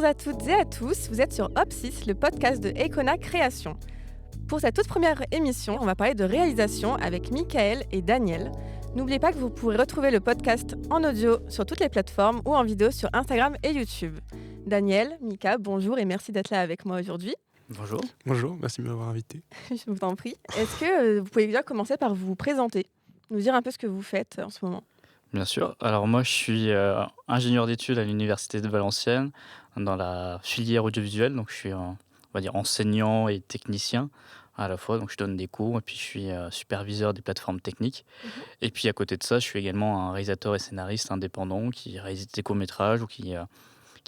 Bonjour à toutes et à tous, vous êtes sur Hop6, le podcast de Econa Création. Pour cette toute première émission, on va parler de réalisation avec Michael et Daniel. N'oubliez pas que vous pourrez retrouver le podcast en audio sur toutes les plateformes ou en vidéo sur Instagram et YouTube. Daniel, Mika, bonjour et merci d'être là avec moi aujourd'hui. Bonjour. Bonjour, merci de m'avoir invité. Je vous en prie. Est-ce que vous pouvez déjà commencer par vous présenter, nous dire un peu ce que vous faites en ce moment? Bien sûr. Alors moi, je suis ingénieur d'études à l'Université de Valenciennes dans la filière audiovisuelle. Donc je suis, on va dire, enseignant et technicien à la fois. Donc je donne des cours et puis je suis superviseur des plateformes techniques. Et puis à côté de ça, je suis également un réalisateur et scénariste indépendant qui réalise des courts-métrages ou qui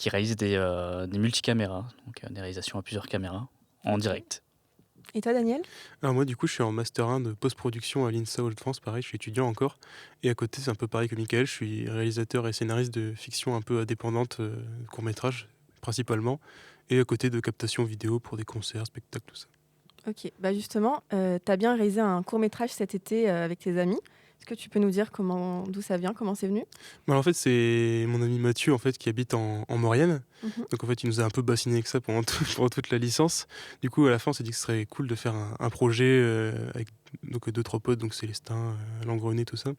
réalise des multicaméras, donc des réalisations à plusieurs caméras en direct. Et toi, Daniel? Alors moi du coup je suis en Master 1 de post-production à l'INSA Hauts-de-France, pareil, je suis étudiant encore. Et à côté c'est un peu pareil que Michael, je suis réalisateur et scénariste de fiction un peu indépendante, court-métrage principalement. Et à côté de captation vidéo pour des concerts, spectacles, tout ça. Ok, justement, tu as bien réalisé un court-métrage cet été avec tes amis. Est-ce que tu peux nous dire d'où ça vient, comment c'est venu? Alors en fait c'est mon ami Mathieu en fait qui habite en Maurienne. Donc en fait il nous a un peu bassiné avec ça pendant toute la licence. Du coup à la fin on s'est dit que ce serait cool de faire un projet avec donc 2-3 potes, donc Célestin, Langrenet, tout ça.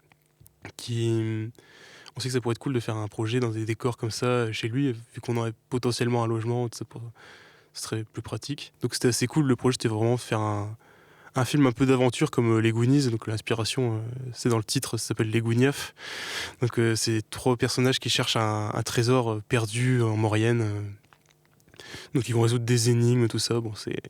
On sait que ça pourrait être cool de faire un projet dans des décors comme ça chez lui, vu qu'on aurait potentiellement un logement, tout ça, ce serait plus pratique. Donc c'était assez cool, le projet c'était vraiment de faire un film un peu d'aventure comme les Goonies, donc l'inspiration c'est dans le titre, ça s'appelle Les Gooniaf. Donc c'est 3 personnages qui cherchent un trésor perdu en Maurienne. Donc ils vont résoudre des énigmes, tout ça. Bon, c'est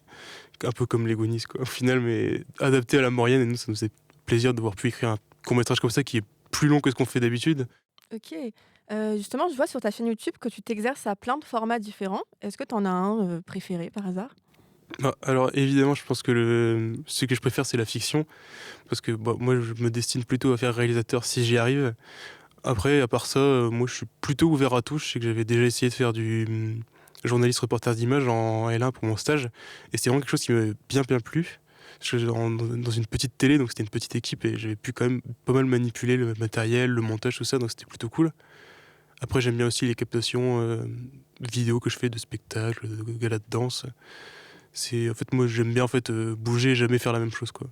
un peu comme les Goonies quoi, au final, mais adapté à la Maurienne. Et nous, ça nous fait plaisir d'avoir pu écrire un court-métrage comme ça qui est plus long que ce qu'on fait d'habitude. Ok. Justement, je vois sur ta chaîne YouTube que tu t'exerces à plein de formats différents. Est-ce que tu en as un préféré par hasard? Alors évidemment, je pense que ce que je préfère, c'est la fiction. Parce que moi, je me destine plutôt à faire réalisateur si j'y arrive. Après, à part ça, moi, je suis plutôt ouvert à tout. Je sais que j'avais déjà essayé de faire du journaliste reporter d'image en L1 pour mon stage. Et c'est vraiment quelque chose qui m'a bien plu. Je suis dans une petite télé, donc c'était une petite équipe et j'avais pu quand même pas mal manipuler le matériel, le montage, tout ça, donc c'était plutôt cool. Après, j'aime bien aussi les captations vidéo que je fais de spectacles, de galas de danse. En fait, moi, j'aime bien bouger et jamais faire la même chose, quoi.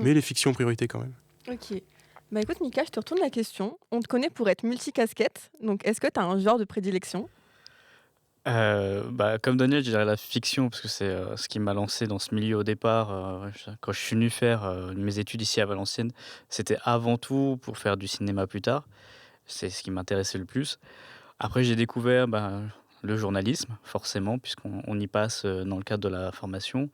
Mais les fictions en priorité quand même. Ok. Écoute, Mika, je te retourne la question. On te connaît pour être multicasquette, donc est-ce que tu as un genre de prédilection? Comme Daniel, je dirais la fiction, parce que c'est ce qui m'a lancé dans ce milieu au départ. Quand je suis venu faire mes études ici à Valenciennes, c'était avant tout pour faire du cinéma plus tard. C'est ce qui m'intéressait le plus. Après, j'ai découvert le journalisme, forcément, puisqu'on y passe dans le cadre de la formation.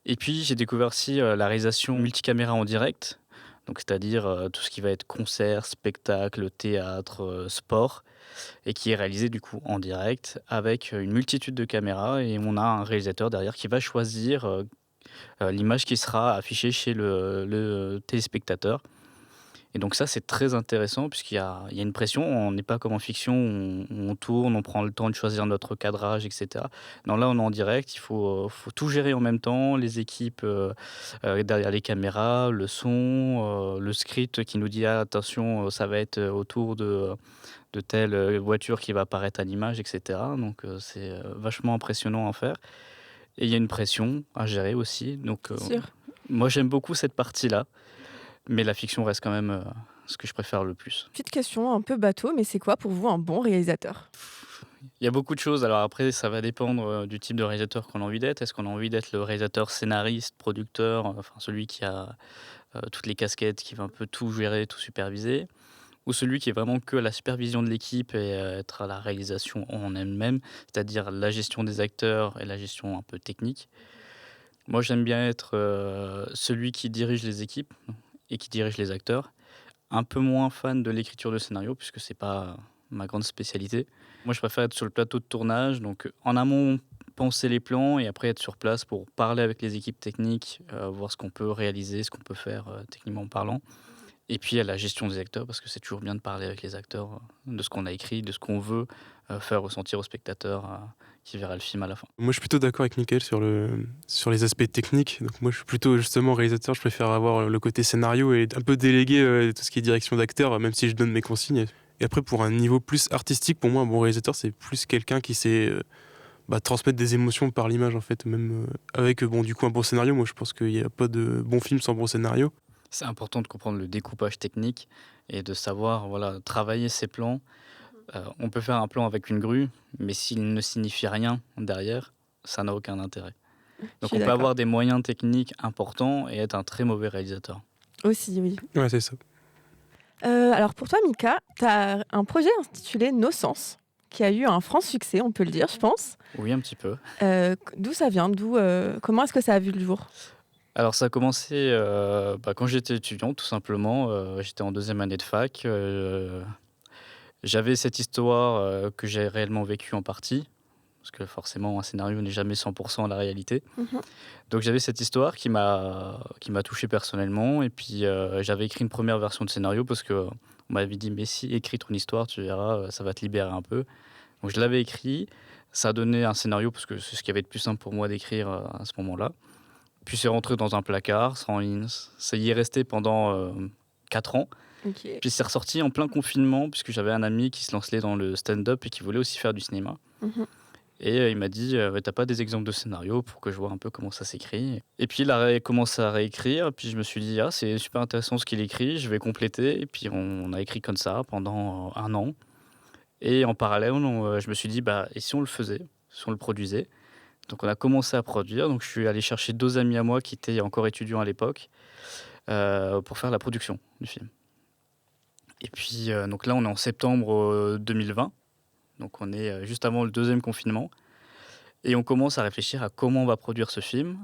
Et puis, j'ai découvert aussi la réalisation multicaméra en direct, donc c'est-à-dire tout ce qui va être concert, spectacle, théâtre, sport, et qui est réalisé du coup en direct avec une multitude de caméras, et on a un réalisateur derrière qui va choisir l'image qui sera affichée chez le téléspectateur. Et donc ça, c'est très intéressant puisqu'il y a une pression. On n'est pas comme en fiction où on tourne, on prend le temps de choisir notre cadrage, etc. Non, là, on est en direct, il faut tout gérer en même temps, les équipes derrière les caméras, le son, le script qui nous dit ah, attention, ça va être autour de telle voiture qui va apparaître à l'image, etc. Donc c'est vachement impressionnant à faire. Et il y a une pression à gérer aussi. Donc Sûr. moi, j'aime beaucoup cette partie-là. Mais la fiction reste quand même ce que je préfère le plus. Petite question un peu bateau, mais c'est quoi pour vous un bon réalisateur? Il y a beaucoup de choses. Alors après, ça va dépendre du type de réalisateur qu'on a envie d'être. Est-ce qu'on a envie d'être le réalisateur scénariste, producteur, enfin celui qui a toutes les casquettes, qui va un peu tout gérer, tout superviser, ou celui qui est vraiment que à la supervision de l'équipe et être à la réalisation en elle-même, c'est-à-dire la gestion des acteurs et la gestion un peu technique. Moi, j'aime bien être celui qui dirige les équipes et qui dirige les acteurs. Un peu moins fan de l'écriture de scénario, puisque c'est pas ma grande spécialité. Moi, je préfère être sur le plateau de tournage, donc en amont, penser les plans et après être sur place pour parler avec les équipes techniques, voir ce qu'on peut réaliser, ce qu'on peut faire techniquement parlant. Et puis à la gestion des acteurs, parce que c'est toujours bien de parler avec les acteurs de ce qu'on a écrit, de ce qu'on veut faire ressentir au spectateur qui verra le film à la fin. Moi, je suis plutôt d'accord avec Mickaël sur les aspects techniques. Donc moi, je suis plutôt justement réalisateur. Je préfère avoir le côté scénario et un peu déléguer tout ce qui est direction d'acteur, même si je donne mes consignes. Et après, pour un niveau plus artistique, pour moi, un bon réalisateur, c'est plus quelqu'un qui sait transmettre des émotions par l'image, en fait. Même avec, du coup, un bon scénario. Moi, je pense qu'il n'y a pas de bon film sans bon scénario. C'est important de comprendre le découpage technique et de savoir travailler ses plans. On peut faire un plan avec une grue, mais s'il ne signifie rien derrière, ça n'a aucun intérêt. Donc on peut avoir des moyens techniques importants et être un très mauvais réalisateur. Aussi, oui. Ouais, c'est ça. Alors pour toi, Mika, tu as un projet intitulé Nos Sens, qui a eu un franc succès, on peut le dire, je pense. Oui, un petit peu. D'où ça vient? Comment est-ce que ça a vu le jour? Alors ça a commencé quand j'étais étudiant, tout simplement. J'étais en 2e année de fac. J'avais cette histoire que j'ai réellement vécue en partie, parce que forcément un scénario n'est jamais 100% la réalité. Donc j'avais cette histoire qui m'a touché personnellement, et puis j'avais écrit une première version de scénario parce qu'on m'avait dit mais si écris ton histoire, tu verras, ça va te libérer un peu. Donc je l'avais écrit, ça a donné un scénario parce que c'est ce qui avait été plus simple pour moi d'écrire à ce moment-là. Puis c'est rentré dans un placard, ça y est resté pendant 4 ans. Okay. Puis c'est ressorti en plein confinement, puisque j'avais un ami qui se lançait dans le stand-up et qui voulait aussi faire du cinéma. Et il m'a dit t'as pas des exemples de scénarios pour que je vois un peu comment ça s'écrit? Et puis il a commencé à réécrire, puis je me suis dit c'est super intéressant ce qu'il écrit, je vais compléter. Et puis on a écrit comme ça pendant 1 an. Et en parallèle, je me suis dit et si on le faisait, si on le produisait? Donc on a commencé à produire, donc je suis allé chercher 2 amis à moi qui étaient encore étudiants à l'époque pour faire la production du film. Et puis donc là on est en septembre 2020, donc on est juste avant le 2e confinement, et on commence à réfléchir à comment on va produire ce film.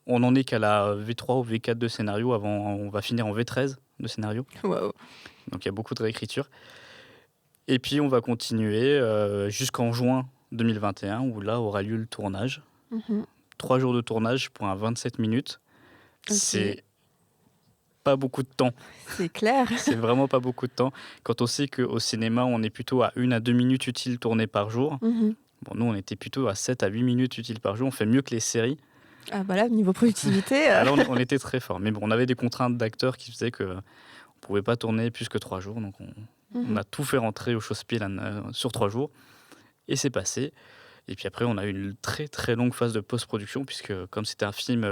On n'en est qu'à la V3 ou V4 de scénario, on va finir en V13 de scénario. Wow. Donc il y a beaucoup de réécriture. Et puis on va continuer jusqu'en juin 2021, où là aura lieu le tournage. 3 jours de tournage pour un 27 minutes. Okay. C'est pas beaucoup de temps. C'est clair. C'est vraiment pas beaucoup de temps. Quand on sait qu'au cinéma, on est plutôt à 1 à 2 minutes utiles tournées par jour. Bon, nous, on était plutôt à 7 à 8 minutes utiles par jour. On fait mieux que les séries. Ah bah là, niveau productivité... Alors, on était très fort. Mais bon, on avait des contraintes d'acteurs qui faisaient qu'on ne pouvait pas tourner plus que 3 jours. Donc, on a tout fait rentrer au chausse-pied sur 3 jours. Et c'est passé. Et puis après, on a eu une très très longue phase de post-production, puisque comme c'était un film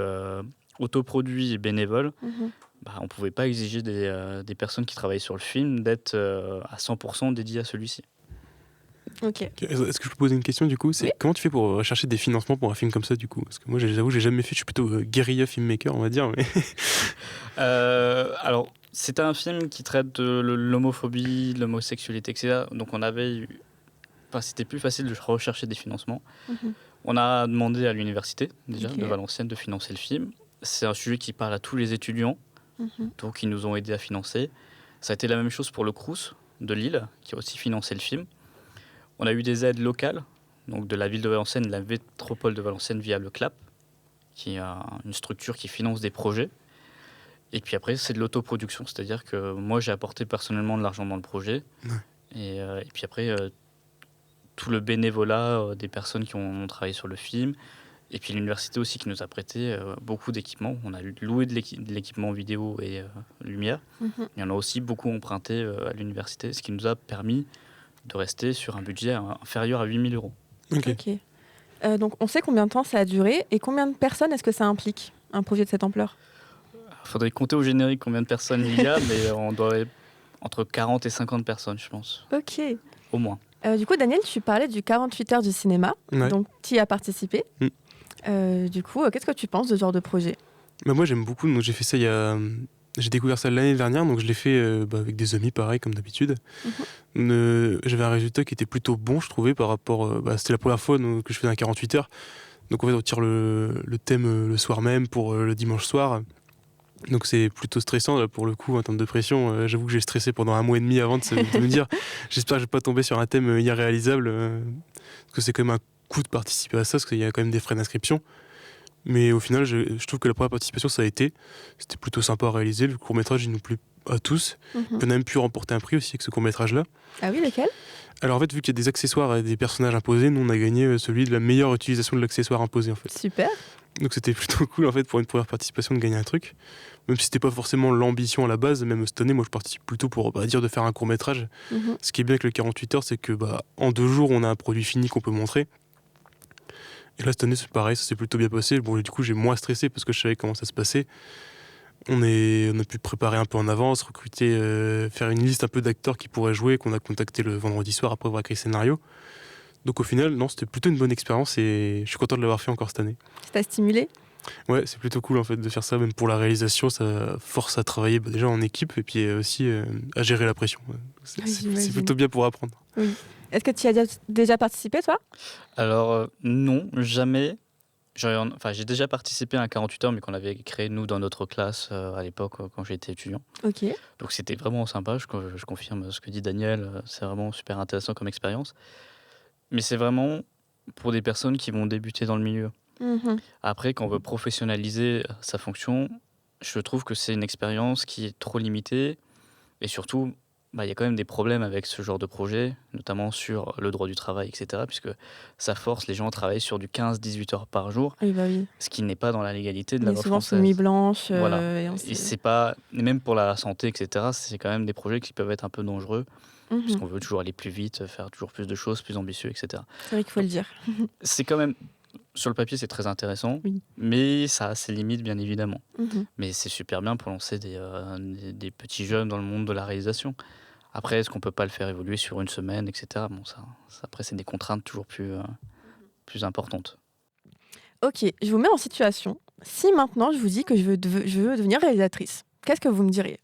autoproduit et bénévole, on ne pouvait pas exiger des personnes qui travaillaient sur le film d'être à 100% dédiées à celui-ci. Ok. Est-ce que je peux poser une question du coup? Oui. Comment tu fais pour rechercher des financements pour un film comme ça du coup? Parce que moi j'avoue j'ai jamais fait, je suis plutôt guérilla filmmaker on va dire. Mais... alors c'était un film qui traite de l'homophobie, de l'homosexualité, etc. Donc c'était plus facile de rechercher des financements. On a demandé à l'université déjà de Valenciennes de financer le film. C'est un sujet qui parle à tous les étudiants, donc ils nous ont aidés à financer. Ça a été la même chose pour le Crous de Lille, qui a aussi financé le film. On a eu des aides locales, donc de la ville de Valenciennes, de la métropole de Valenciennes via le CLAP, qui a une structure qui finance des projets. Et puis après, c'est de l'autoproduction, c'est-à-dire que moi, j'ai apporté personnellement de l'argent dans le projet. Et puis après, tout le bénévolat des personnes qui ont travaillé sur le film. Et puis l'université aussi qui nous a prêté beaucoup d'équipements. On a loué de l'équipement vidéo et lumière. Il y en a aussi beaucoup emprunté à l'université, ce qui nous a permis de rester sur un budget inférieur à 8 000 €. Ok. Donc on sait combien de temps ça a duré et combien de personnes est-ce que ça implique, un projet de cette ampleur? Il faudrait compter au générique combien de personnes il y a, mais on doit être entre 40 et 50 personnes, je pense. Ok. Au moins. Du coup, Daniel, tu parlais du 48 heures du cinéma, donc tu y as participé. Du coup, qu'est-ce que tu penses de ce genre de projet? Moi, j'aime beaucoup. Donc, j'ai fait ça j'ai découvert ça l'année dernière, donc je l'ai fait avec des amis, pareil, comme d'habitude. J'avais un résultat qui était plutôt bon, je trouvais, par rapport... c'était la première fois que je faisais un 48 heures. Donc, en fait, on tire le thème le soir même pour le dimanche soir. Donc, c'est plutôt stressant, là, pour le coup, en termes de pression. J'avoue que j'ai stressé pendant 1 mois et demi avant de me dire j'espère que je vais pas tomber sur un thème irréalisable. Parce que c'est quand même un coût de participer à ça, parce qu'il y a quand même des frais d'inscription. Mais au final, je trouve que la première participation, c'était plutôt sympa à réaliser. Le court-métrage, il nous plaît à tous. Mhm. On a même pu remporter un prix aussi avec ce court-métrage-là. Ah oui, lequel? Alors en fait, vu qu'il y a des accessoires et des personnages imposés, nous on a gagné celui de la meilleure utilisation de l'accessoire imposé en fait. Super. Donc c'était plutôt cool en fait pour une première participation de gagner un truc. Même si c'était pas forcément l'ambition à la base, même cette année, moi je participe plutôt pour dire de faire un court-métrage. Mhm. Ce qui est bien avec le 48 heures, c'est que en 2 jours, on a un produit fini qu'on peut montrer. Et là, cette année, c'est pareil, ça s'est plutôt bien passé. Bon, du coup, j'ai moins stressé parce que je savais comment ça se passait. On a pu préparer un peu en avance, recruter, faire une liste un peu d'acteurs qui pourraient jouer, qu'on a contacté le vendredi soir après avoir écrit le scénario. Donc au final, non, c'était plutôt une bonne expérience et je suis content de l'avoir fait encore cette année. Ça t'a stimulé? Ouais, c'est plutôt cool en fait de faire ça, même pour la réalisation, ça force à travailler déjà en équipe et puis aussi à gérer la pression. C'est Oui, c'est j'imagine. plutôt bien pour apprendre. Oui. Est-ce que tu y as déjà participé, toi? Alors, non, jamais. J'ai déjà participé à un 48 heures, mais qu'on avait créé, nous, dans notre classe à l'époque, quand j'étais étudiant. Ok. Donc, c'était vraiment sympa. Je confirme ce que dit Daniel. C'est vraiment super intéressant comme expérience. Mais c'est vraiment pour des personnes qui vont débuter dans le milieu. Mhm. Après, quand on veut professionnaliser sa fonction, je trouve que c'est une expérience qui est trop limitée. Et surtout, il y a quand même des problèmes avec ce genre de projet, notamment sur le droit du travail, etc. Puisque ça force les gens à travailler sur du 15-18 heures par jour, Oui, bah oui. ce qui n'est pas dans la légalité de la Mais loi souvent, c'est une française. nuit blanche. Voilà. Et Et c'est pas, et même pour la santé, etc., c'est quand même des projets qui peuvent être un peu dangereux, Mhm. puisqu'on veut toujours aller plus vite, faire toujours plus de choses, plus ambitieux, etc. C'est vrai qu'il faut le dire. C'est quand même, sur le papier, c'est très intéressant, Oui. mais ça a ses limites, bien évidemment. Mhm. Mais c'est super bien pour lancer des petits jeunes dans le monde de la réalisation. Après, est-ce qu'on peut pas le faire évoluer sur une semaine, etc. Bon, ça, après, c'est des contraintes toujours plus importantes. Ok, je vous mets en situation. Si maintenant je vous dis que je veux devenir réalisatrice, qu'est-ce que vous me diriez?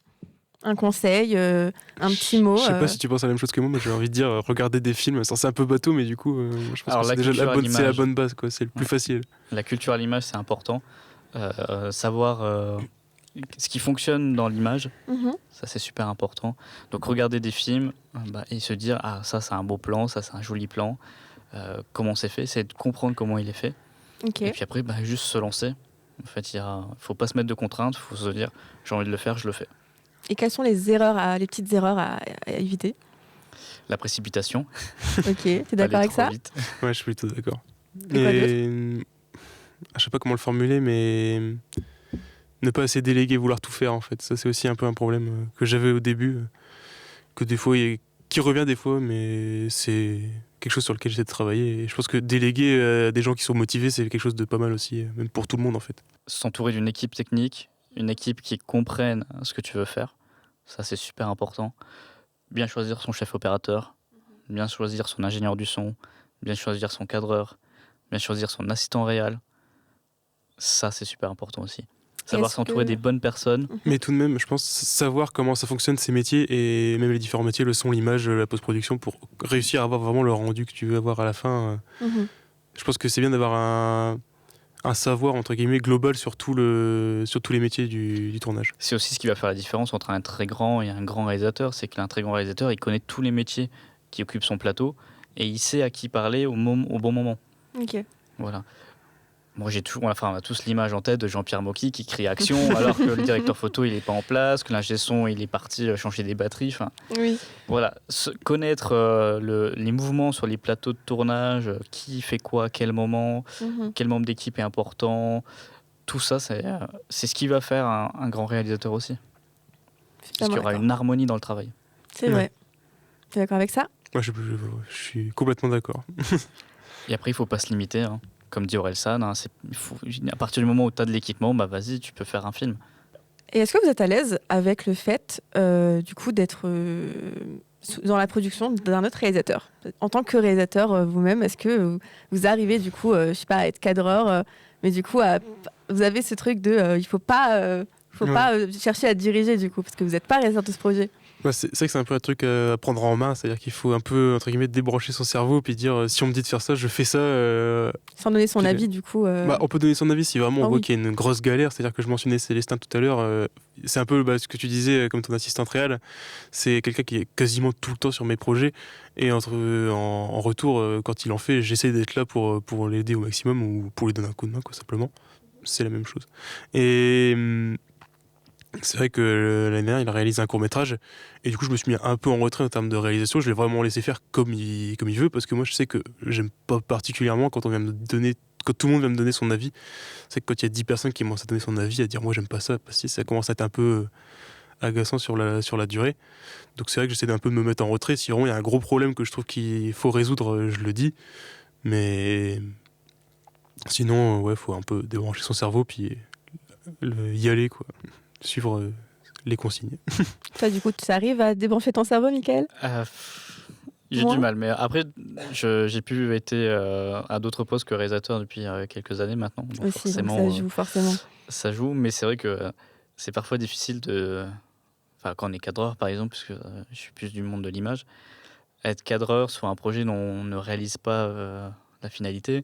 Un conseil, un petit mot? Je sais pas si tu penses à la même chose que moi, j'ai envie de dire regarder des films. Ça, c'est un peu bateau, mais du coup, je pense Alors, que la c'est déjà culture à c'est la l'image. bonne base, quoi. C'est le plus Ouais. facile. La culture à l'image, c'est important. Savoir ce qui fonctionne dans l'image, Mhm. ça, c'est super important. Donc, regarder des films et se dire, ah, ça, c'est un beau plan, ça, c'est un joli plan. Comment c'est fait, c'est de comprendre comment il est fait. Ok. Et puis après, juste se lancer. En fait, faut pas se mettre de contraintes, faut se dire, j'ai envie de le faire, je le fais. Et quelles sont les petites erreurs à éviter? La précipitation, Ok, t'es pas d'accord aller avec trop ça? vite. Ouais, je suis plutôt d'accord. Et quoi d'autre? Je sais pas comment le formuler, mais ne pas assez déléguer, vouloir tout faire en fait. Ça, c'est aussi un peu un problème que j'avais au début, que des fois, qui revient des fois, mais c'est quelque chose sur lequel j'essaie de travailler. Et je pense que déléguer à des gens qui sont motivés, c'est quelque chose de pas mal aussi, même pour tout le monde en fait. S'entourer d'une équipe technique, une équipe qui comprenne ce que tu veux faire, ça c'est super important. Bien choisir son chef opérateur, bien choisir son ingénieur du son, bien choisir son cadreur, bien choisir son assistant réel. Ça c'est super important aussi. Savoir Est-ce s'entourer que- des bonnes personnes. Mais tout de même, je pense savoir comment ça fonctionne ces métiers et même les différents métiers, le son, l'image, la post-production, pour réussir à avoir vraiment le rendu que tu veux avoir à la fin. Mhm. Je pense que c'est bien d'avoir un savoir entre guillemets global sur tous les métiers du tournage. C'est aussi ce qui va faire la différence entre un très grand et un grand réalisateur, c'est qu'un très grand réalisateur, il connaît tous les métiers qui occupent son plateau et il sait à qui parler au bon moment. Ok. Voilà. Moi, on a tous l'image en tête de Jean-Pierre Mocky qui crie action alors que le directeur photo il est pas en place, que l'ingé son il est parti changer des batteries. Enfin, Oui. voilà, connaître les mouvements sur les plateaux de tournage, qui fait quoi, à quel moment, Mhm. quel membre d'équipe est important, tout ça, c'est ce qui va faire un grand réalisateur aussi. Je suis Parce qu'il y aura d'accord. une harmonie dans le travail. C'est Ouais. vrai. T'es d'accord avec ça? Moi, je suis complètement d'accord. Et après, il faut pas se limiter. Hein. Comme dit Orelsan, à partir du moment où tu as de l'équipement, vas-y, tu peux faire un film. Et est-ce que vous êtes à l'aise avec le fait, du coup, d'être dans la production d'un autre réalisateur? En tant que réalisateur vous-même, est-ce que vous arrivez, du coup, je sais pas, à être cadreur, mais du coup, vous avez ce truc de, il faut pas chercher à diriger, du coup, parce que vous n'êtes pas réalisateur de ce projet. C'est vrai que c'est un peu un truc à prendre en main, c'est-à-dire qu'il faut un peu entre guillemets débrancher son cerveau puis dire si on me dit de faire ça, je fais ça. Sans donner son Puis, avis, du coup. On peut donner son avis si vraiment on Ah voit oui. qu'il y a une grosse galère, c'est-à-dire que je mentionnais Célestin tout à l'heure, c'est un peu ce que tu disais comme ton assistante réelle, c'est quelqu'un qui est quasiment tout le temps sur mes projets et en retour, quand il en fait, j'essaie d'être là pour l'aider au maximum ou pour lui donner un coup de main, quoi, simplement. C'est la même chose. Et C'est vrai que l'année dernière, il a réalisé un court-métrage et du coup, je me suis mis un peu en retrait en termes de réalisation. Je l'ai vraiment laissé faire comme il veut parce que moi, je sais que j'aime pas particulièrement quand tout le monde vient me donner son avis. C'est que quand il y a 10 personnes qui commencent à donner son avis, à dire moi j'aime pas ça, parce que ça commence à être un peu agaçant sur la durée. Donc c'est vrai que j'essaie d'un peu de me mettre en retrait. Si vraiment il y a un gros problème que je trouve qu'il faut résoudre, je le dis. Mais sinon, ouais, faut un peu débrancher son cerveau puis y aller, quoi. Suivre les consignes. Toi, du coup, tu arrives à débrancher ton cerveau, Michael? J'ai Ouais. du mal, mais après, j'ai pu être à d'autres postes que réalisateur depuis quelques années maintenant. Donc Aussi, donc forcément, ça joue forcément. ça joue, mais c'est vrai que c'est parfois difficile Enfin, quand on est cadreur, par exemple, puisque je suis plus du monde de l'image, être cadreur sur un projet dont on ne réalise pas la finalité,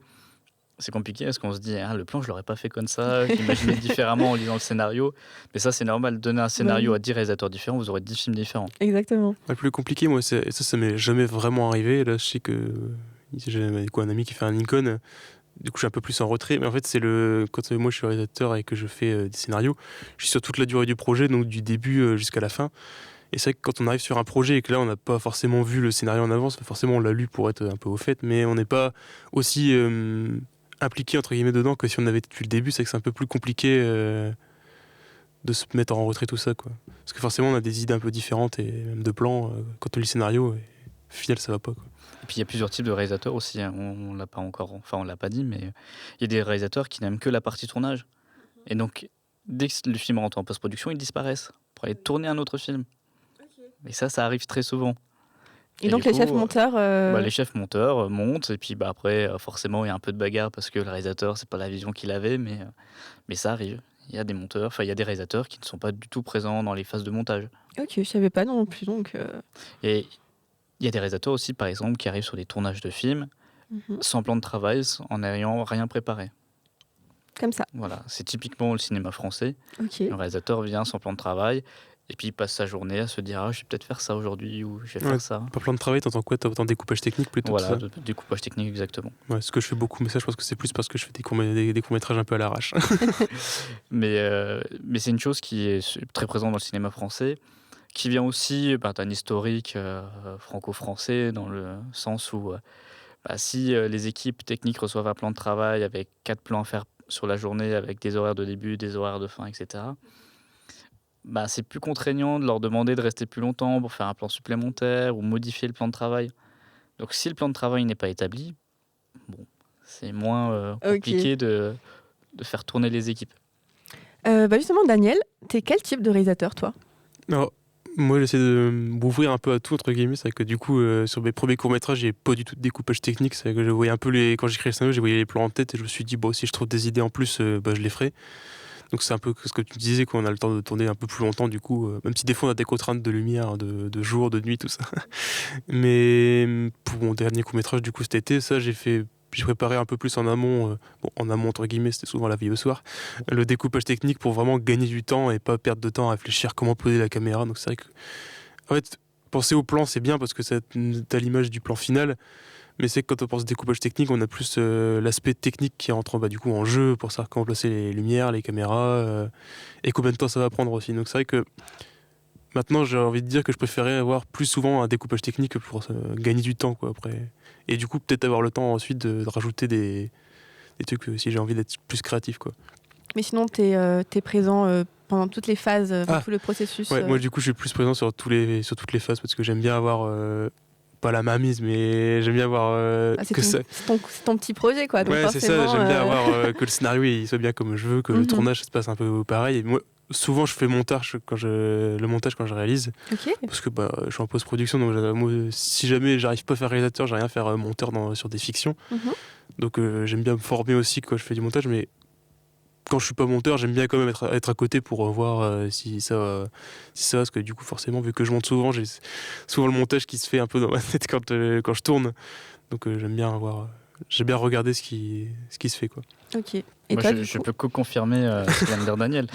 c'est compliqué parce qu'on se dit le plan, je l'aurais pas fait comme ça, je l'imaginais différemment en lisant le scénario. Mais ça, c'est normal. Donner un scénario oui. à 10 réalisateurs différents, vous aurez 10 films différents. Exactement. Le plus compliqué, moi, ça m'est jamais vraiment arrivé. Là, je sais que j'ai un ami qui fait un Lincoln. Du coup, je suis un peu plus en retrait. Mais en fait, quand moi je suis réalisateur et que je fais des scénarios, je suis sur toute la durée du projet, donc du début jusqu'à la fin. Et c'est vrai que quand on arrive sur un projet et que là, on n'a pas forcément vu le scénario en avance, forcément, on l'a lu pour être un peu au fait, mais on n'est pas aussi impliqué, entre guillemets, dedans que si on avait depuis le début. C'est que c'est un peu plus compliqué de se mettre en retrait, tout ça, quoi. Parce que forcément, on a des idées un peu différentes et même de plans quand on lit le scénario. Et au final, ça va pas, quoi. Et puis il y a plusieurs types de réalisateurs aussi. On l'a pas encore, enfin on l'a pas dit, mais il y a des réalisateurs qui n'aiment que la partie tournage. Et donc dès que le film rentre en post-production, ils disparaissent pour aller tourner un autre film. Et ça arrive très souvent. Et donc du les coup, chefs monteurs. les chefs monteurs montent et puis après forcément il y a un peu de bagarre parce que le réalisateur c'est pas la vision qu'il avait, mais ça arrive. Il y a des monteurs, enfin il y a des réalisateurs qui ne sont pas du tout présents dans les phases de montage. Ok, je savais pas non plus donc. Et il y a des réalisateurs aussi, par exemple, qui arrivent sur des tournages de films sans plan de travail, en n'ayant rien préparé. Comme ça. Voilà, c'est typiquement le cinéma français. Ok. Le réalisateur vient sans plan de travail et puis il passe sa journée à se dire je vais peut-être faire ça aujourd'hui ou je vais faire ça. Pas plan de travail, t'entends quoi? T'entends découpage technique plutôt? Voilà, Ça découpage technique exactement. Ouais, ce que je fais beaucoup, mais ça, je pense que c'est plus parce que je fais des courts-métrages un peu à l'arrache. Mais c'est une chose qui est très présente dans le cinéma français, qui vient aussi d'un historique franco-français, dans le sens où si les équipes techniques reçoivent un plan de travail avec 4 plans à faire sur la journée, avec des horaires de début, des horaires de fin, etc., c'est plus contraignant de leur demander de rester plus longtemps pour faire un plan supplémentaire ou modifier le plan de travail. Donc si le plan de travail n'est pas établi, c'est moins compliqué de faire tourner les équipes. Justement, Daniel, t'es quel type de réalisateur, toi? Alors, moi, j'essaie de m'ouvrir un peu à tout, entre guillemets. C'est vrai que du coup, sur mes premiers courts-métrages, j'ai pas du tout de découpage technique. C'est vrai que je voyais un peu quand j'écrivais le scénario, j'ai voyé les plans en tête et je me suis dit, si je trouve des idées en plus, je les ferai. Donc c'est un peu ce que tu disais, qu'on a le temps de tourner un peu plus longtemps, du coup, même si des fois on a des contraintes de lumière, de jour, de nuit, tout ça. Mais pour mon dernier court-métrage, du coup, cet été, ça, j'ai préparé un peu plus en amont, en amont entre guillemets, c'était souvent la veille au soir, le découpage technique pour vraiment gagner du temps et pas perdre de temps à réfléchir comment poser la caméra. Donc c'est vrai que, en fait, penser au plan, c'est bien parce que t'as l'image du plan final. Mais c'est que quand on pense découpage technique, on a plus l'aspect technique qui rentre du coup en jeu pour savoir comment placer les lumières, les caméras et combien de temps ça va prendre aussi. Donc c'est vrai que maintenant j'ai envie de dire que je préférais avoir plus souvent un découpage technique pour gagner du temps, quoi, après. Et du coup peut-être avoir le temps ensuite de rajouter des trucs si j'ai envie d'être plus créatif, quoi. Mais sinon, t'es présent pendant toutes les phases, tout le processus. Ouais, moi du coup je suis plus présent sur toutes les phases parce que j'aime bien avoir pas la mainmise, mais j'aime bien avoir c'est ton petit projet, quoi. Donc ouais, c'est ça, j'aime bien avoir que le scénario il soit bien comme je veux, que le tournage se passe un peu pareil. Et moi, souvent je fais le montage quand je réalise. Ok. Parce que je suis en post-production, donc moi, si jamais j'arrive pas à faire réalisateur, j'arrive à faire monteur sur des fictions. Donc j'aime bien me former aussi quand je fais du montage, mais quand je suis pas monteur, j'aime bien quand même être à côté pour voir si ça va, parce que du coup forcément, vu que je monte souvent, j'ai souvent le montage qui se fait un peu dans ma tête quand je tourne. Donc j'aime bien regarder ce qui se fait, quoi. Ok. Et moi, toi, je peux que confirmer ce que vient de dire Daniel.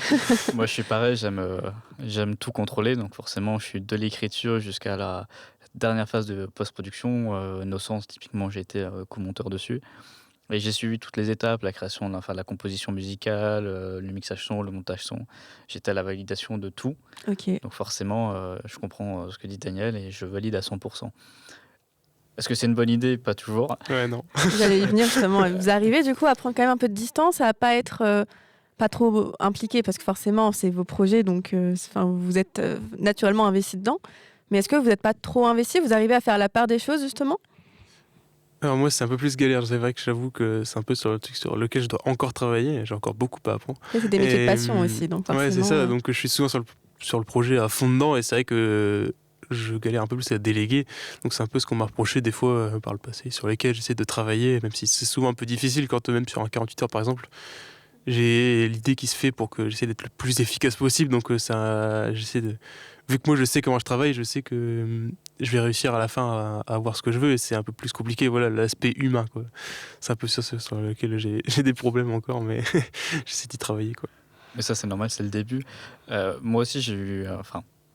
Moi, je suis pareil, j'aime tout contrôler, donc forcément, je suis de l'écriture jusqu'à la dernière phase de post-production. Nos Sens, typiquement, j'ai été co-monteur dessus. Et j'ai suivi toutes les étapes, la création, enfin la composition musicale, le mixage son, le montage son. J'étais à la validation de tout. Ok. Donc forcément, je comprends ce que dit Daniel et je valide à 100%. Est-ce que c'est une bonne idée? Pas toujours. Ouais, non. J'allais y venir justement. Vous arrivez du coup à prendre quand même un peu de distance, à pas être pas trop impliqué parce que forcément c'est vos projets, donc vous êtes naturellement investi dedans. Mais est-ce que vous n'êtes pas trop investi? Vous arrivez à faire la part des choses justement? Alors moi, c'est un peu plus galère. C'est vrai que j'avoue que c'est un peu sur le truc sur lequel je dois encore travailler. J'ai encore beaucoup à apprendre. Et c'est des métiers de Et, passion aussi, donc forcément. Ouais, c'est ça. Donc je suis souvent sur le projet à fond dedans et c'est vrai que je galère un peu plus à déléguer. Donc c'est un peu ce qu'on m'a reproché des fois par le passé, sur lesquels j'essaie de travailler, même si c'est souvent un peu difficile quand même sur un 48 heures par exemple. J'ai l'idée qui se fait pour que j'essaie d'être le plus efficace possible. Donc j'essaie de... Vu que moi je sais comment je travaille, je sais que je vais réussir à la fin à avoir ce que je veux et c'est un peu plus compliqué, voilà, l'aspect humain, quoi. C'est un peu sur lequel j'ai des problèmes encore, mais j'essaie d'y travailler, quoi. Mais ça, c'est normal, c'est le début. Moi aussi, j'ai eu...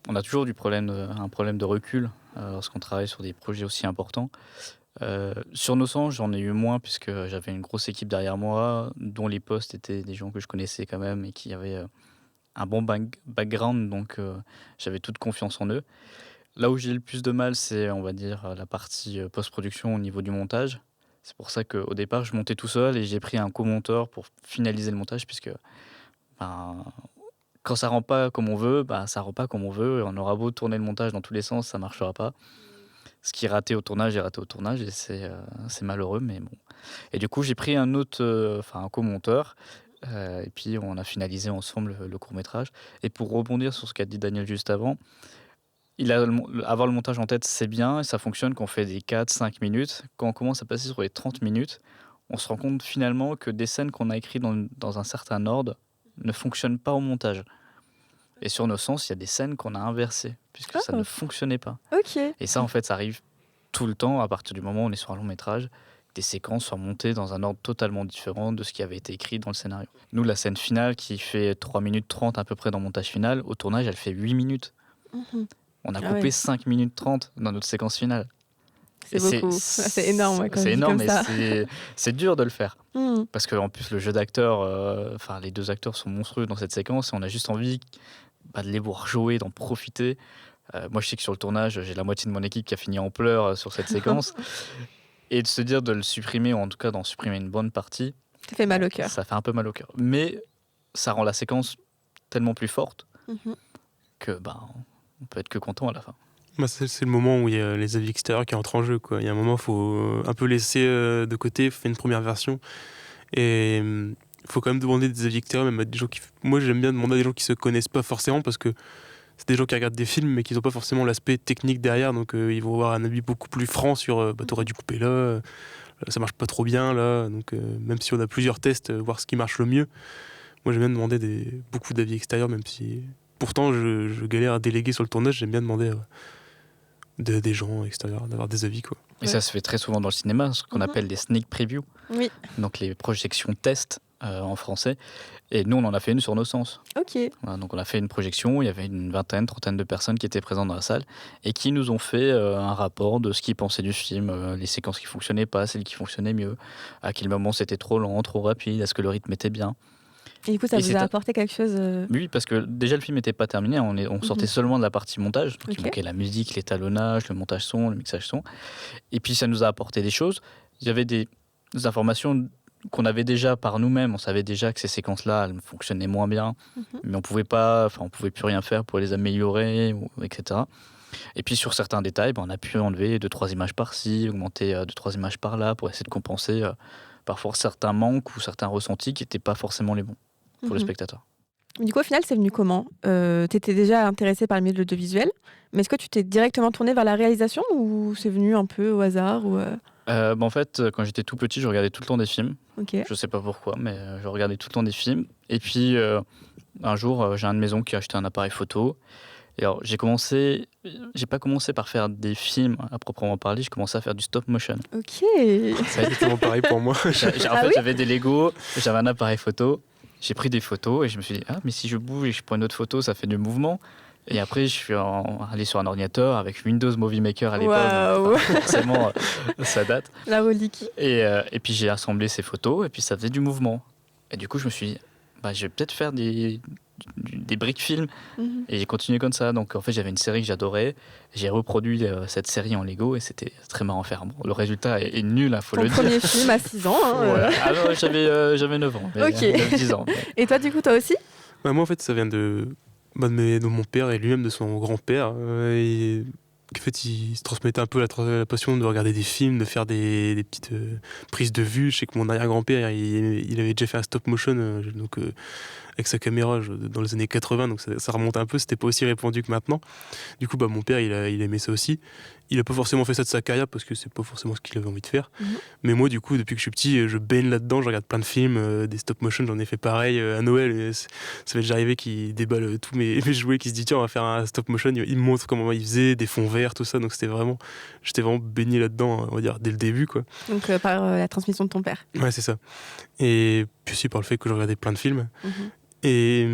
on a toujours un problème de recul lorsqu'on travaille sur des projets aussi importants. Sur nos sens, j'en ai eu moins puisque j'avais une grosse équipe derrière moi, dont les postes étaient des gens que je connaissais quand même et qui avaient un bon background, donc j'avais toute confiance en eux. Là où j'ai le plus de mal, c'est, on va dire, la partie post-production au niveau du montage. C'est pour ça qu'au départ, je montais tout seul et j'ai pris un co-monteur pour finaliser le montage, puisque quand ça rend pas comme on veut, ça rend pas comme on veut. Et on aura beau tourner le montage dans tous les sens, ça marchera pas. Ce qui est raté au tournage est raté au tournage et c'est malheureux, mais bon. Et du coup, j'ai pris un co-monteur. Et puis on a finalisé ensemble le court-métrage. Et pour rebondir sur ce qu'a dit Daniel juste avant, avoir le montage en tête, c'est bien, et ça fonctionne quand on fait des 4-5 minutes. Quand on commence à passer sur les 30 minutes, on se rend compte finalement que des scènes qu'on a écrites dans un certain ordre ne fonctionnent pas au montage. Et sur nos sens, il y a des scènes qu'on a inversées, puisque ça ne fonctionnait pas. Ok. Et ça, en fait, ça arrive tout le temps, à partir du moment où on est sur un long-métrage. Des séquences sont montées dans un ordre totalement différent de ce qui avait été écrit dans le scénario. Nous, la scène finale, qui fait 3 minutes 30 à peu près dans le montage final, au tournage, elle fait 8 minutes. Mhm. On a coupé 5 minutes 30 dans notre séquence finale. C'est beaucoup. C'est énorme. Ouais, c'est énorme, mais c'est dur de le faire. Mhm. Parce qu'en plus, le jeu d'acteurs, les deux acteurs sont monstrueux dans cette séquence et on a juste envie de les voir jouer, d'en profiter. Moi, je sais que sur le tournage, j'ai la moitié de mon équipe qui a fini en pleurs sur cette séquence. Et de se dire de le supprimer, ou en tout cas d'en supprimer une bonne partie, ça fait mal au cœur. Ça fait un peu mal au cœur. Mais ça rend la séquence tellement plus forte que on peut être que content à la fin. C'est le moment où il y a les avis extérieurs qui entrent en jeu, quoi. Il y a un moment, il faut un peu laisser de côté, faire une première version. Et il faut quand même demander des avis extérieurs, même à des gens qui... Moi, j'aime bien demander à des gens qui se connaissent pas forcément, parce que c'est des gens qui regardent des films, mais qui n'ont pas forcément l'aspect technique derrière. Donc, ils vont avoir un avis beaucoup plus franc sur t'aurais dû couper là, ça marche pas trop bien là. Donc, même si on a plusieurs tests, voir ce qui marche le mieux. Moi, j'aime bien demander beaucoup d'avis extérieurs, même si... Pourtant, je galère à déléguer sur le tournage, j'aime bien demander des gens extérieurs, d'avoir des avis, quoi. Et ça se fait très souvent dans le cinéma, ce qu'on appelle les sneak previews. Oui. Donc les projections test en français. Et nous, on en a fait une sur nos sens. Ok. Voilà, donc on a fait une projection, il y avait une vingtaine, trentaine de personnes qui étaient présentes dans la salle et qui nous ont fait un rapport de ce qu'ils pensaient du film, les séquences qui fonctionnaient pas, celles qui fonctionnaient mieux, à quel moment c'était trop lent, trop rapide, est-ce que le rythme était bien. Et du coup, ça vous a apporté quelque chose Oui, parce que déjà le film n'était pas terminé, on sortait seulement de la partie montage, donc il manquait la musique, l'étalonnage, le montage son, le mixage son. Et puis ça nous a apporté des choses. Il y avait des informations qu'on avait déjà par nous-mêmes, on savait déjà que ces séquences-là, elles fonctionnaient moins bien, mais on pouvait plus rien faire pour les améliorer, etc. Et puis sur certains détails, on a pu enlever 2-3 images par-ci, augmenter 2-3 images par-là pour essayer de compenser parfois certains manques ou certains ressentis qui n'étaient pas forcément les bons pour le spectateur. Du coup, au final, c'est venu comment ? Tu étais déjà intéressé par le milieu de l'audiovisuel, mais est-ce que tu t'es directement tourné vers la réalisation ou c'est venu un peu au hasard ou En fait, quand j'étais tout petit, je regardais tout le temps des films. Okay. Je sais pas pourquoi, mais je regardais tout le temps des films. Et puis, un jour, j'ai un de mes oncles qui a acheté un appareil photo. Et alors, j'ai pas commencé par faire des films à proprement parler, j'ai commencé à faire du stop motion. Ok. Ça a été tellement pareil pour moi. J'avais des Lego, j'avais un appareil photo, j'ai pris des photos et je me suis dit, mais si je bouge et je prends une autre photo, ça fait du mouvement. Et après, je suis allé sur un ordinateur avec Windows Movie Maker à l'époque. Waouh. Donc, forcément, ça date. La relique. Et puis j'ai assemblé ces photos et puis ça faisait du mouvement. Et du coup, je me suis dit, je vais peut-être faire des briques films. Mhm. Et j'ai continué comme ça. Donc en fait, j'avais une série que j'adorais. J'ai reproduit cette série en Lego et c'était très marrant à faire. Bon, le résultat est nul, faut Ton le dire. premier film à 6 ans. Hein, Voilà. Ah non, j'avais 9 ans. Ok. 9-10 ans. Et toi, du coup, toi aussi? Moi, en fait, ça vient de mon père et lui-même de son grand-père. En fait, il se transmettait un peu la passion de regarder des films, de faire des petites prises de vue. Je sais que mon arrière-grand-père, il avait déjà fait un stop motion avec sa caméra dans les années 80, donc ça remonte un peu, c'était pas aussi répandu que maintenant. Du coup, mon père, il aimait ça aussi. Il a pas forcément fait ça de sa carrière parce que c'est pas forcément ce qu'il avait envie de faire. Mhm. Mais moi, du coup, depuis que je suis petit, je baigne là-dedans, je regarde plein de films, des stop motion, j'en ai fait pareil à Noël. Ça m'est déjà arrivé qu'il déballe tous mes jouets, qu'il se dit tiens, on va faire un stop motion. Il me montre comment il faisait, des fonds verts, tout ça. Donc j'étais vraiment baigné là-dedans, on va dire, dès le début, quoi. Donc, par la transmission de ton père. Ouais, c'est ça. Et puis aussi par le fait que je regardais plein de films. Mhm. Et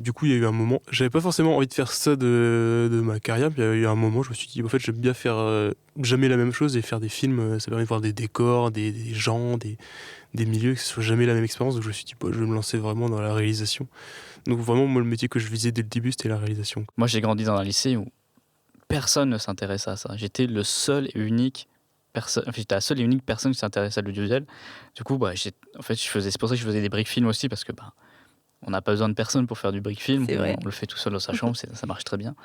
du coup, il y a eu un moment, j'avais pas forcément envie de faire ça de ma carrière, puis il y a eu un moment, je me suis dit, en fait, j'aime bien faire jamais la même chose et faire des films, ça permet de voir des décors, des gens, des milieux, que ce soit jamais la même expérience. Donc je me suis dit, je vais me lancer vraiment dans la réalisation. Donc vraiment, moi, le métier que je visais dès le début, c'était la réalisation. Moi, j'ai grandi dans un lycée où personne ne s'intéressait à ça. J'étais le seul et unique j'étais la seule et unique personne qui s'intéressait à l'audiovisuel. Du coup, c'est pour ça que je faisais des briques films aussi, parce que on n'a pas besoin de personne pour faire du brick film. On le fait tout seul dans sa chambre, ça marche très bien.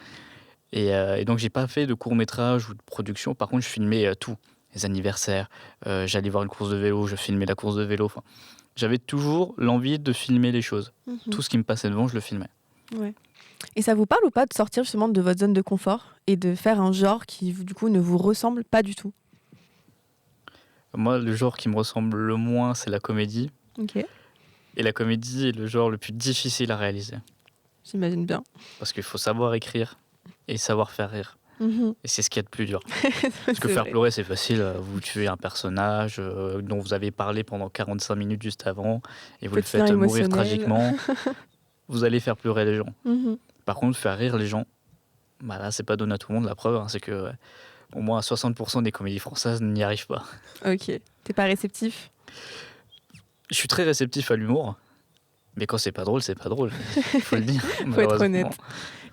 Et donc, j'ai pas fait de court-métrage ou de production. Par contre, je filmais tout. Les anniversaires, j'allais voir une course de vélo, je filmais la course de vélo. Enfin, j'avais toujours l'envie de filmer les choses. Mhm. Tout ce qui me passait devant, je le filmais. Ouais. Et ça vous parle ou pas de sortir justement de votre zone de confort et de faire un genre qui, du coup, ne vous ressemble pas du tout? Moi, le genre qui me ressemble le moins, c'est la comédie. Ok, Et la comédie est le genre le plus difficile à réaliser. j'imagine bien. Parce qu'il faut savoir écrire et savoir faire rire. Mhm. Et c'est ce qu'il y a de plus dur. C'est Parce que faire vrai. pleurer, c'est facile. Vous tuez un personnage dont vous avez parlé pendant 45 minutes juste avant et vous le Petit lien faites mourir émotionnel. tragiquement. Vous allez faire pleurer les gens. Mhm. Par contre, faire rire les gens, là, c'est pas donné à tout le monde. La preuve, c'est que au moins 60% des comédies françaises n'y arrivent pas. Ok, t'es pas réceptif? Je suis très réceptif à l'humour, mais quand c'est pas drôle, c'est pas drôle. Il faut le dire. Faut être honnête.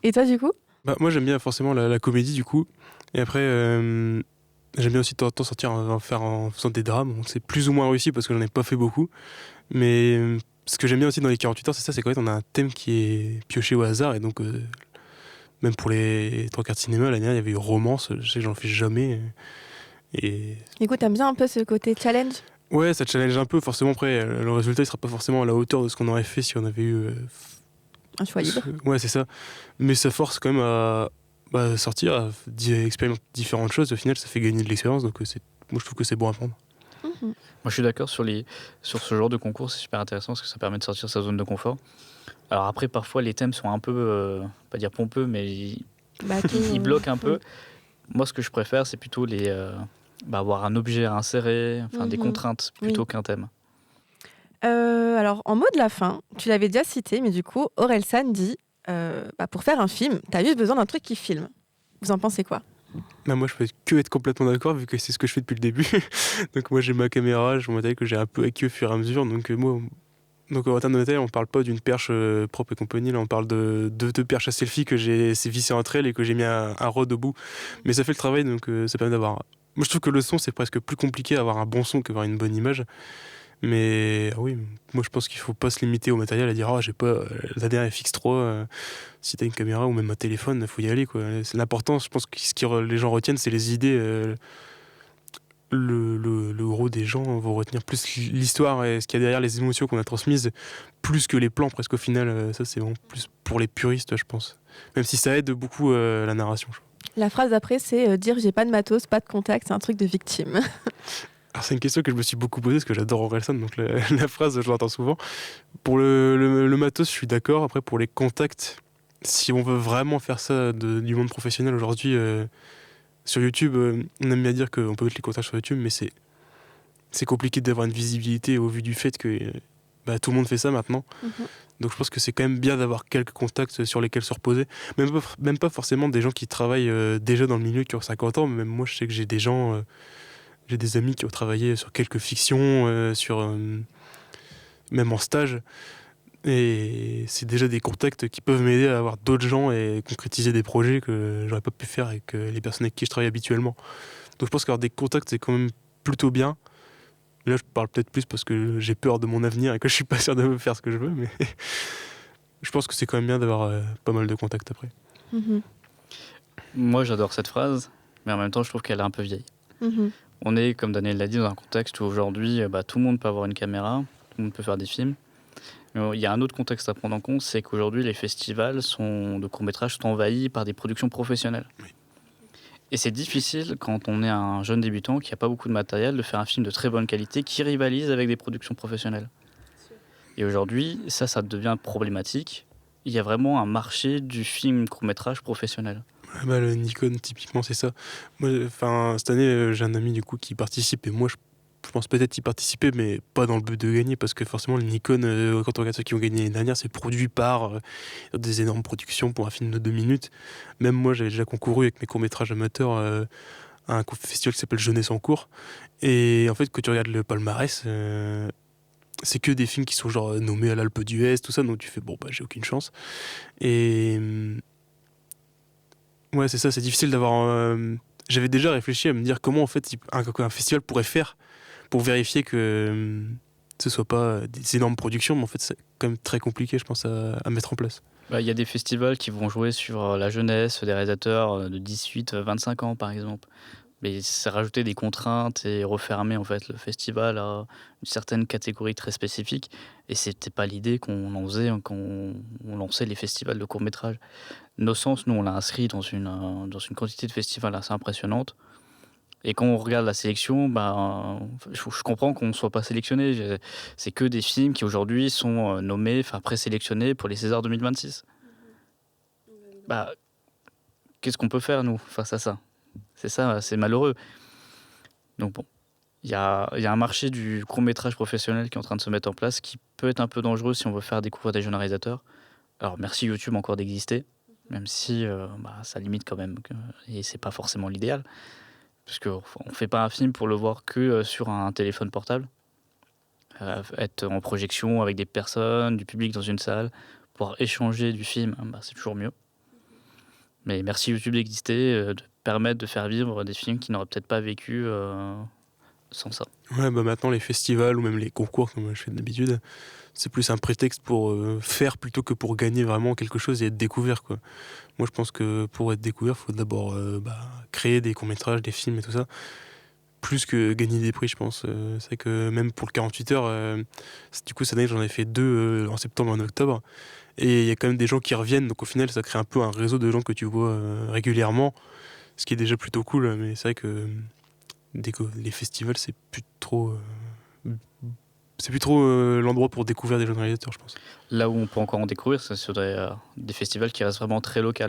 Et toi, du coup? Moi, j'aime bien forcément la comédie, du coup. Et après, j'aime bien aussi de temps en temps sortir en faisant des drames. Donc, c'est plus ou moins réussi parce que j'en ai pas fait beaucoup. Mais ce que j'aime bien aussi dans les 48 heures, c'est ça, c'est qu'en fait, on a un thème qui est pioché au hasard. Et donc, même pour les 3 quarts de cinéma, l'année dernière, il y avait eu romance. Je sais que j'en fais jamais. Et Du coup, t'aimes bien un peu ce côté challenge? ouais, ça challenge un peu. Forcément, après, le résultat, il sera pas forcément à la hauteur de ce qu'on aurait fait si on avait eu. Un choix libre. Ouais, c'est ça. Mais ça force quand même à sortir, à expérimenter différentes choses. Au final, ça fait gagner de l'expérience. Donc, moi, je trouve que c'est bon à prendre. Mhm. Moi, je suis d'accord sur ce genre de concours. C'est super intéressant parce que ça permet de sortir sa zone de confort. Alors après, parfois, les thèmes sont un peu, pas dire pompeux, mais ils bloquent un peu. Moi, ce que je préfère, c'est plutôt avoir un objet à insérer, des contraintes plutôt qu'un thème. Alors, en mot de la fin, tu l'avais déjà cité, mais du coup, Orelsan dit pour faire un film, t'as juste besoin d'un truc qui filme. Vous en pensez quoi? Moi, je peux que être complètement d'accord vu que c'est ce que je fais depuis le début. Donc, moi, j'ai ma caméra, j'ai mon matériel que j'ai un peu acquis au fur et à mesure. Donc, en termes de matériel, on parle pas d'une perche propre et compagnie. Là, on parle de deux perches à selfie que j'ai vissées entre elles et que j'ai mis un rod au bout. Mais ça fait le travail, donc ça permet d'avoir. Moi, je trouve que le son, c'est presque plus compliqué d'avoir un bon son qu'avoir une bonne image. Mais oui, moi je pense qu'il faut pas se limiter au matériel à dire j'ai pas la dernière FX3, si t'as une caméra ou même un téléphone, faut y aller, quoi. C'est l'important, je pense que les gens retiennent, c'est les idées. Le gros des gens vont retenir plus l'histoire et ce qu'il y a derrière, les émotions qu'on a transmises, plus que les plans presque au final. Ça c'est vraiment plus pour les puristes, je pense. Même si ça aide beaucoup la narration. La phrase d'après, c'est dire j'ai pas de matos, pas de contact, c'est un truc de victime. Alors c'est une question que je me suis beaucoup posée parce que j'adore Orelsan, donc la phrase je l'entends souvent. Pour le matos, je suis d'accord. Après pour les contacts, si on veut vraiment faire ça du monde professionnel aujourd'hui, sur YouTube, on aime bien dire qu'on peut mettre les contacts sur YouTube, mais c'est compliqué d'avoir une visibilité au vu du fait que tout le monde fait ça maintenant. Donc je pense que c'est quand même bien d'avoir quelques contacts sur lesquels se reposer. Même pas forcément des gens qui travaillent déjà dans le milieu, qui ont 50 ans, mais même moi je sais que j'ai des amis qui ont travaillé sur quelques fictions, même en stage. Et c'est déjà des contacts qui peuvent m'aider à avoir d'autres gens et concrétiser des projets que j'aurais pas pu faire avec les personnes avec qui je travaille habituellement. Donc je pense qu'avoir des contacts, c'est quand même plutôt bien. Là, je parle peut-être plus parce que j'ai peur de mon avenir et que je suis pas sûr de faire ce que je veux, mais je pense que c'est quand même bien d'avoir pas mal de contacts après. Moi, j'adore cette phrase, mais en même temps, je trouve qu'elle est un peu vieille. On est, comme Daniel l'a dit, dans un contexte où aujourd'hui, tout le monde peut avoir une caméra, tout le monde peut faire des films. Mais il y a un autre contexte à prendre en compte, c'est qu'aujourd'hui, les festivals de courts-métrages sont envahis par des productions professionnelles. Oui. Et c'est difficile, quand on est un jeune débutant qui n'a pas beaucoup de matériel, de faire un film de très bonne qualité qui rivalise avec des productions professionnelles. Et aujourd'hui, ça devient problématique. Il y a vraiment un marché du film court-métrage professionnel. Le Nikon, typiquement, c'est ça. Moi, cette année, j'ai un ami du coup qui participe et moi, je pense peut-être y participer, mais pas dans le but de gagner, parce que forcément, le Nikon, quand on regarde ceux qui ont gagné l'année dernière, c'est produit par des énormes productions pour un film de 2 minutes. Même moi, j'avais déjà concouru avec mes courts-métrages amateurs à un festival qui s'appelle Jeunesse en cours. Et en fait, quand tu regardes le palmarès, c'est que des films qui sont genre nommés à l'Alpe d'Huez, tout ça, donc tu fais, j'ai aucune chance. Et ouais, c'est ça, c'est difficile d'avoir... J'avais déjà réfléchi à me dire comment en fait un festival pourrait faire pour vérifier que ce soit pas des énormes productions, mais en fait c'est quand même très compliqué, je pense, à mettre en place. Il y a des festivals qui vont jouer sur la jeunesse des réalisateurs de 18-25 ans par exemple. Mais c'est rajouter des contraintes et refermer en fait le festival à une certaine catégorie très spécifique. Et c'était pas l'idée qu'on en faisait quand on lançait les festivals de court-métrage. Nos Sens, nous, on l'a inscrit dans une quantité de festivals assez impressionnante. Et quand on regarde la sélection, je comprends qu'on ne soit pas sélectionné. C'est que des films qui aujourd'hui sont nommés, présélectionnés pour les Césars 2026. Qu'est-ce qu'on peut faire, nous, face à ça ? C'est ça, c'est malheureux. Donc bon, il y a un marché du court-métrage professionnel qui est en train de se mettre en place, qui peut être un peu dangereux si on veut faire découvrir des jeunes réalisateurs. Alors merci YouTube encore d'exister, même si ça limite quand même, et c'est pas forcément l'idéal. Parce qu'on ne fait pas un film pour le voir que sur un téléphone portable. Être en projection avec des personnes, du public dans une salle, pouvoir échanger du film, c'est toujours mieux. Mais merci YouTube d'exister, de permettre de faire vivre des films qui n'auraient peut-être pas vécu sans ça. Ouais, maintenant les festivals ou même les concours, comme je fais d'habitude, c'est plus un prétexte pour faire plutôt que pour gagner vraiment quelque chose et être découvert, quoi. Moi je pense que pour être découvert, il faut d'abord créer des courts-métrages, des films et tout ça, plus que gagner des prix, je pense. C'est vrai que même pour le 48 heures, du coup cette année j'en ai fait 2 en septembre et en octobre. Et il y a quand même des gens qui reviennent, donc au final ça crée un peu un réseau de gens que tu vois régulièrement, ce qui est déjà plutôt cool, mais c'est vrai que les festivals c'est plus trop l'endroit pour découvrir des jeunes réalisateurs, je pense. Là où on peut encore en découvrir, c'est sur des festivals qui restent vraiment très locaux,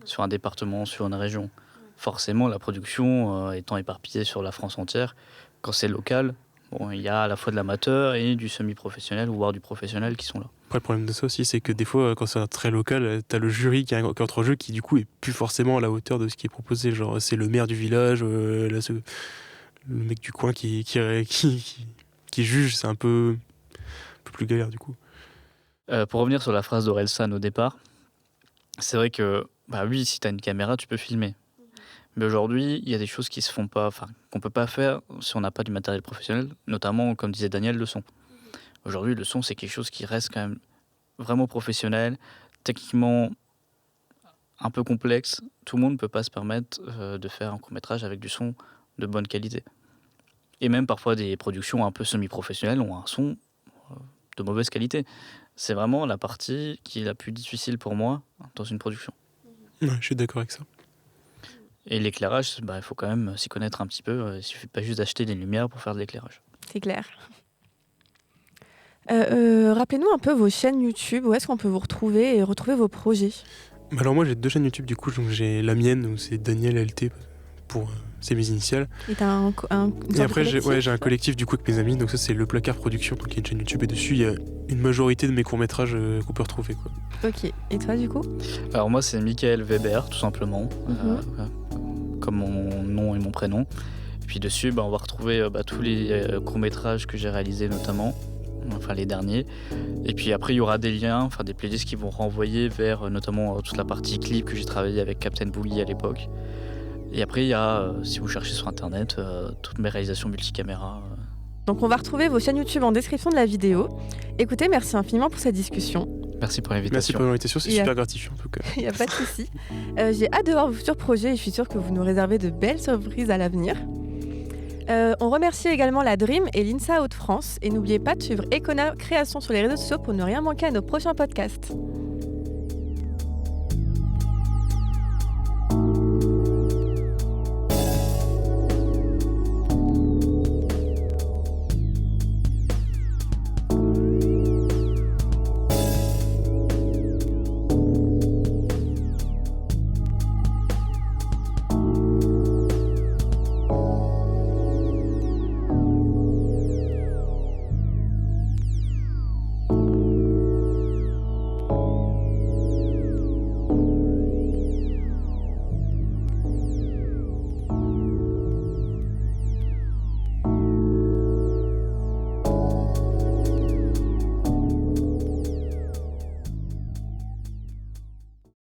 sur un département, sur une région. Forcément, la production étant éparpillée sur la France entière, quand c'est local, il y a à la fois de l'amateur et du semi-professionnel, voire du professionnel qui sont là. Après, le problème de ça aussi, c'est que des fois, quand c'est très local, t'as le jury qui est entre jeu qui, du coup, est plus forcément à la hauteur de ce qui est proposé. Genre, c'est le maire du village, le mec du coin qui juge, c'est un peu plus galère, du coup. Pour revenir sur la phrase d'Orelsan au départ, c'est vrai que, oui, si t'as une caméra, tu peux filmer. Mais aujourd'hui, il y a des choses qui se font pas, qu'on peut pas faire si on n'a pas du matériel professionnel, notamment, comme disait Daniel, le son. Aujourd'hui, le son, c'est quelque chose qui reste quand même vraiment professionnel, techniquement un peu complexe. Tout le monde ne peut pas se permettre de faire un court-métrage avec du son de bonne qualité. Et même parfois, des productions un peu semi-professionnelles ont un son de mauvaise qualité. C'est vraiment la partie qui est la plus difficile pour moi dans une production. Ouais, je suis d'accord avec ça. Et l'éclairage, il faut quand même s'y connaître un petit peu. Il ne suffit pas juste d'acheter des lumières pour faire de l'éclairage. C'est clair. Rappelez-nous un peu vos chaînes YouTube, où est-ce qu'on peut vous retrouver et retrouver vos projets ? Alors moi j'ai 2 chaînes YouTube du coup, donc j'ai la mienne où c'est Daniel LT pour c'est mes initiales. Et t'as une Et sorte après, de j'ai collectif, un collectif du coup avec mes amis. Donc ça, c'est Le Placard Production, donc il y a une chaîne YouTube et dessus, il y a une majorité de mes courts-métrages qu'on peut retrouver, quoi. Ok. Et toi, du coup? Alors moi, c'est Michael Weber, tout simplement, comme mon nom et mon prénom. Et puis dessus, on va retrouver tous les courts-métrages que j'ai réalisés notamment, enfin les derniers. Et puis après, il y aura des liens, enfin des playlists qui vont renvoyer vers notamment toute la partie clip que j'ai travaillé avec Captain Boogie à l'époque. Et après, il y a, si vous cherchez sur Internet, toutes mes réalisations multicaméra. Donc on va retrouver vos chaînes YouTube en description de la vidéo. Écoutez, merci infiniment pour cette discussion. Merci pour Merci l'invitation. pour l'invitation, c'est Et super gratifiant en tout cas. Il n'y a pas de souci. J'ai hâte de voir vos futurs projets et je suis sûre que vous nous réservez de belles surprises à l'avenir. On remercie également la Dream et l'INSA Hauts-de-France. Et n'oubliez pas de suivre Econa Création sur les réseaux sociaux pour ne rien manquer à nos prochains podcasts.